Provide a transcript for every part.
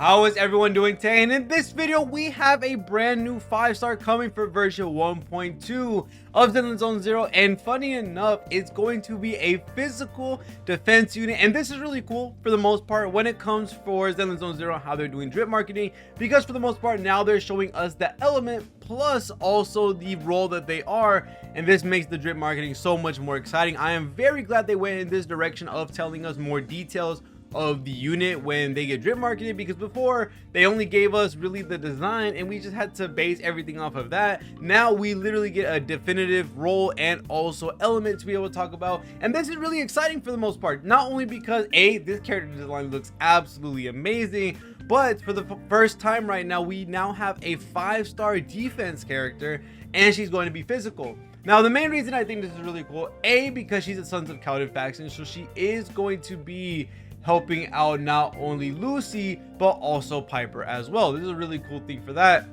How is everyone doing today? And in this video, we have a brand new 5-star coming for version 1.2 of Zenless Zone Zero. And funny enough, it's going to be a physical defense unit. And this is really cool for the most part when it comes for Zenless Zone Zero, how they're doing drip marketing, because for the most part now they're showing us the element plus also the role that they are, and this makes the drip marketing so much more exciting. I am very glad they went in this direction of telling us more details of the unit when they get drip marketed, because before they only gave us really the design and we just had to base everything off of that. Now we literally get a definitive role and also element to be able to talk about, and this is really exciting for the most part, not only because this character design looks absolutely amazing, but for the first time right now we now have a 5-star defense character and she's going to be physical. Now the main reason I think this is really cool, because she's a Sons of Claydon Faction, so she is going to be helping out not only Lucy but also Piper as well. This is a really cool thing for that,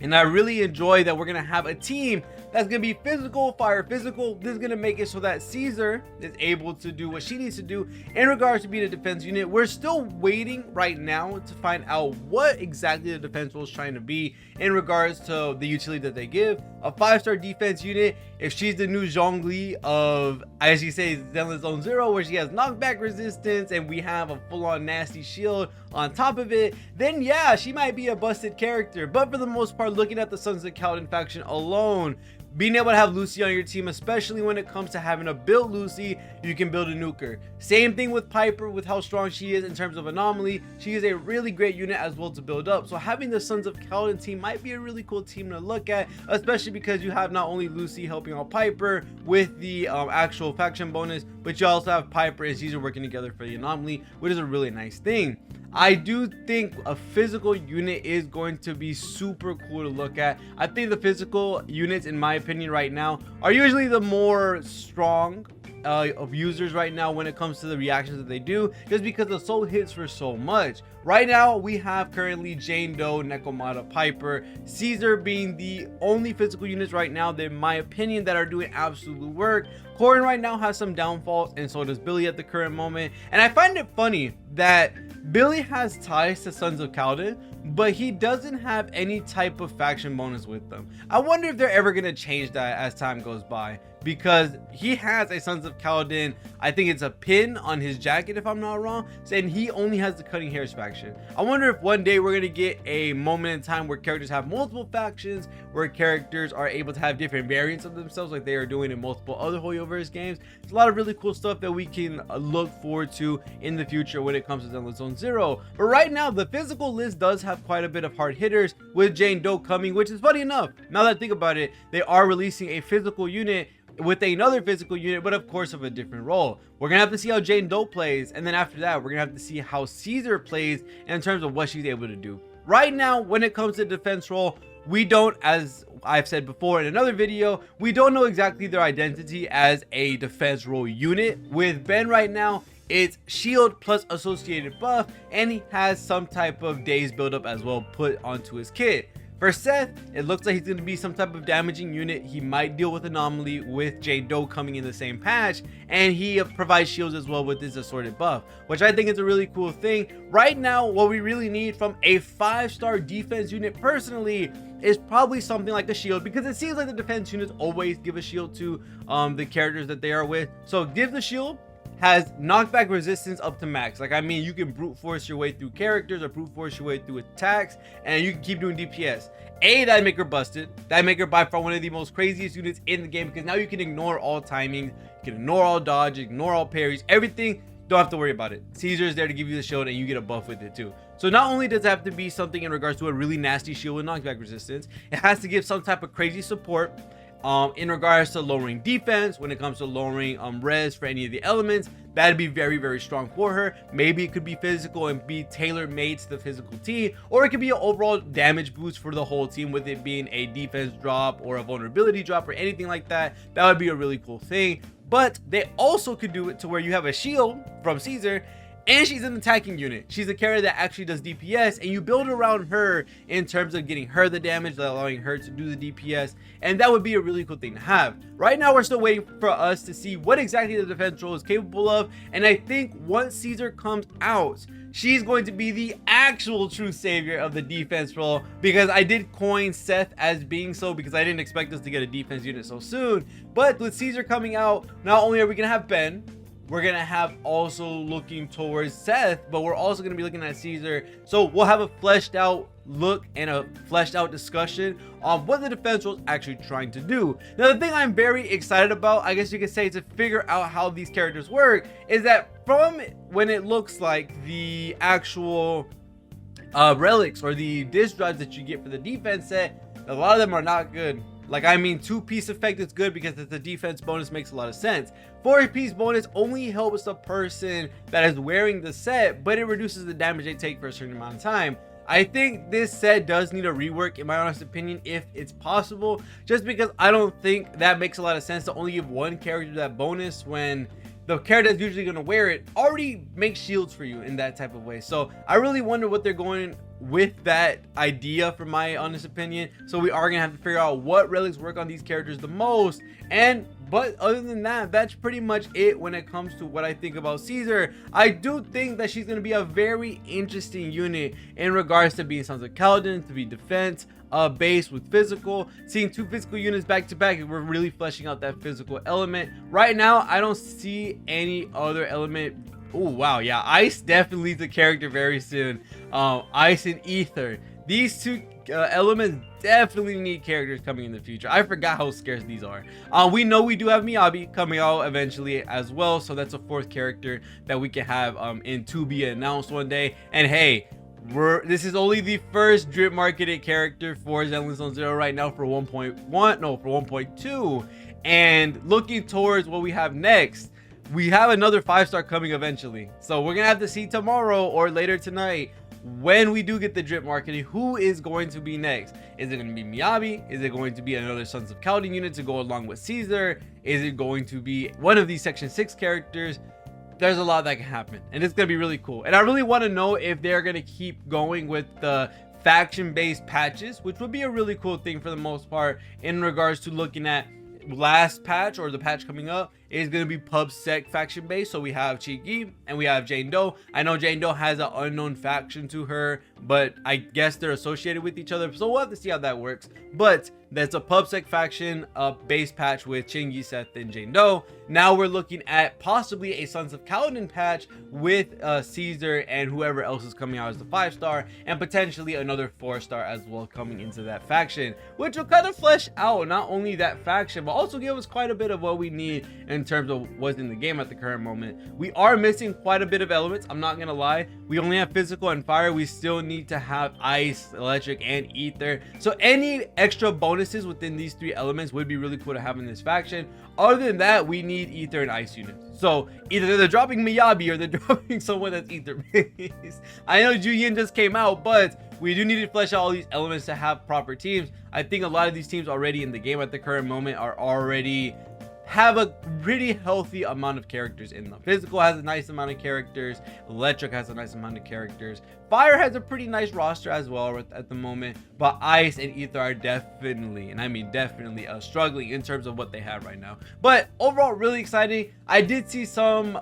and I really enjoy that we're gonna have a team that's gonna be physical, fire physical. This is gonna make it so that Caesar is able to do what she needs to do in regards to being a defense unit. We're still waiting right now to find out what exactly the defense role is trying to be in regards to the utility that they give. A 5-star defense unit, if she's the new Zhongli of, as you say, Zenless Zone Zero, where she has knockback resistance and we have a full-on nasty shield on top of it, then yeah, she might be a busted character. But for the most part, looking at the Sons of Claydon Faction alone, being able to have Lucy on your team, especially when it comes to having a build Lucy, you can build a nuker. Same thing with Piper, with how strong she is in terms of anomaly. She is a really great unit as well to build up. So having the Sons of Claydon team might be a really cool team to look at, especially because you have not only Lucy helping out Piper with the actual faction bonus, but you also have Piper and Caesar working together for the anomaly, which is a really nice thing. I do think a physical unit is going to be super cool to look at. I think the physical units, in my opinion right now, are usually the more strong of users right now when it comes to the reactions that they do, just because the soul hits for so much. Right now we have currently Jane Doe, Nekomata, Piper, Caesar being the only physical units right now that, in my opinion, that are doing absolute work. Corin right now has some downfalls, and so does Billy at the current moment. And I find it funny that Billy has ties to Sons of Claydon, but he doesn't have any type of faction bonus with them. I wonder if they're ever going to change that as time goes by, because he has a Sons of Claydon, I think it's a pin on his jacket if I'm not wrong, and he only has the Cutting Hairs faction. I wonder if one day we're going to get a moment in time where characters have multiple factions, where characters are able to have different variants of themselves like they are doing in multiple other HoYoverse games. There's a lot of really cool stuff that we can look forward to in the future when it comes to Zenless Zone Zero. But right now the physical list does have quite a bit of hard hitters, with Jane Doe coming, which is funny enough, now that I think about it, they are releasing a physical unit with another physical unit, but of course of a different role. We're gonna have to see how Jane Doe plays, and then after that we're gonna have to see how Caesar plays in terms of what she's able to do. Right now when it comes to defense role, we don't, as I've said before in another video, we don't know exactly their identity as a defense role unit. With Ben right now, it's shield plus associated buff, and he has some type of days buildup as well put onto his kit. For Seth, it looks like he's going to be some type of damaging unit. He might deal with anomaly with Jane Doe coming in the same patch, and he provides shields as well with his assorted buff, which I think is a really cool thing. Right now, what we really need from a 5-star defense unit personally is probably something like a shield, because it seems like the defense units always give a shield to the characters that they are with. So give the shield, has knockback resistance up to max. Like, I mean, you can brute force your way through characters or brute force your way through attacks, and you can keep doing DPS. That'd make her busted. That'd make her by far one of the most craziest units in the game, because now you can ignore all timing, you can ignore all dodge, ignore all parries, everything. Don't have to worry about it. Caesar is there to give you the shield, and you get a buff with it too. So not only does it have to be something in regards to a really nasty shield with knockback resistance, it has to give some type of crazy support in regards to lowering defense. When it comes to lowering res for any of the elements, that'd be very, very strong for her. Maybe it could be physical and be tailor-made to the physical team, or it could be an overall damage boost for the whole team, with it being a defense drop or a vulnerability drop or anything like that. That would be a really cool thing. But they also could do it to where you have a shield from Caesar, and she's an attacking unit. She's a character that actually does DPS, and you build around her in terms of getting her the damage, allowing her to do the DPS, and that would be a really cool thing to have. Right now we're still waiting for us to see what exactly the defense role is capable of, and I think once Caesar comes out, she's going to be the actual true savior of the defense role, because I did coin Seth as being so because I didn't expect us to get a defense unit so soon. But with Caesar coming out, not only are we gonna have Ben, we're gonna have also looking towards Seth, but we're also gonna be looking at Caesar. So we'll have a fleshed out look and a fleshed out discussion on what the defense role is actually trying to do. Now, the thing I'm very excited about, I guess you could say, to figure out how these characters work, is that from when it looks like the actual relics or the disc drives that you get for the defense set, a lot of them are not good. Like, I mean, 2-piece effect is good because it's a defense bonus, makes a lot of sense. 4-piece bonus only helps the person that is wearing the set, but it reduces the damage they take for a certain amount of time. I think this set does need a rework, in my honest opinion, if it's possible, just because I don't think that makes a lot of sense to only give one character that bonus when the character that's usually going to wear it already makes shields for you in that type of way. So I really wonder what they're going with that idea, for my honest opinion. So we are gonna have to figure out what relics work on these characters the most. But other than that, that's pretty much it when it comes to what I think about Caesar. I do think that she's gonna be a very interesting unit in regards to being Sons of Claydon, to be defense base with physical. Seeing 2 physical units back to back, we're really fleshing out that physical element. Right now, I don't see any other element. Oh wow, yeah, Ice definitely leads the character very soon. Ice and Ether, these 2 elements definitely need characters coming in the future. I forgot how scarce these are. We know we do have Miyabi coming out eventually as well, so that's a 4th character that we can have in to be announced one day. And hey, this is only the first drip marketed character for Zenless on Zero right now for 1.1, no, for 1.2. And looking towards what we have next, we have another 5-star coming eventually. So we're gonna have to see tomorrow or later tonight, when we do get the drip marketing, who is going to be next. Is it going to be Miyabi? Is it going to be another Sons of Claydon unit to go along with Caesar? Is it going to be one of these section 6 characters? There's a lot that can happen, and it's going to be really cool. And I really want to know if they're going to keep going with the faction based patches, which would be a really cool thing for the most part, in regards to looking at last patch or the patch coming up is going to be pub sec faction based. So we have Chi-Gi and we have Jane Doe. I know Jane Doe has an unknown faction to her, but I guess they're associated with each other, so we'll have to see how that works. But that's a pub sec faction base patch with Chi-Gi, Seth, and Jane Doe. Now we're looking at possibly a Sons of Claydon patch with Caesar and whoever else is coming out as the 5-star, and potentially another 4-star as well coming into that faction, which will kind of flesh out not only that faction but also give us quite a bit of what we need in terms of what's in the game at the current moment. We are missing quite a bit of elements, I'm not gonna lie. We only have physical and fire. We still need to have ice, electric, and ether. So any extra bonuses within these 3 elements would be really cool to have in this faction. Other than that, we need ether and ice units. So either they're dropping Miyabi or they're dropping someone that's ether based. I know Juyin just came out, but we do need to flesh out all these elements to have proper teams. I think a lot of these teams already in the game at the current moment are already have a pretty healthy amount of characters in them. Physical has a nice amount of characters, electric has a nice amount of characters, fire has a pretty nice roster as well at the moment, but ice and ether are definitely, and I mean definitely, struggling in terms of what they have right now. But overall, really exciting. I did see some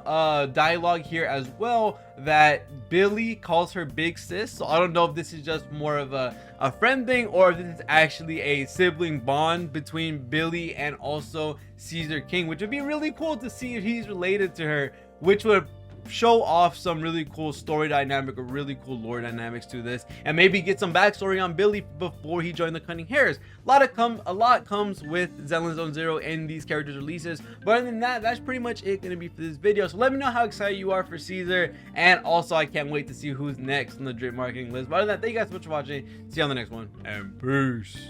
dialogue here as well that Billy calls her big sis, so I don't know if this is just more of a friend thing or if this is actually a sibling bond between Billy and also Caesar King, which would be really cool to see if he's related to her, which would show off some really cool story dynamic or really cool lore dynamics to this, and maybe get some backstory on Billy before he joined the Cunning Hares. A lot comes with Zenless Zone Zero and these characters releases, but other than that, that's pretty much it gonna be for this video. So let me know how excited you are for Caesar, and also I can't wait to see who's next on the drip marketing list. But other than that, thank you guys so much for watching. See you on the next one, and peace.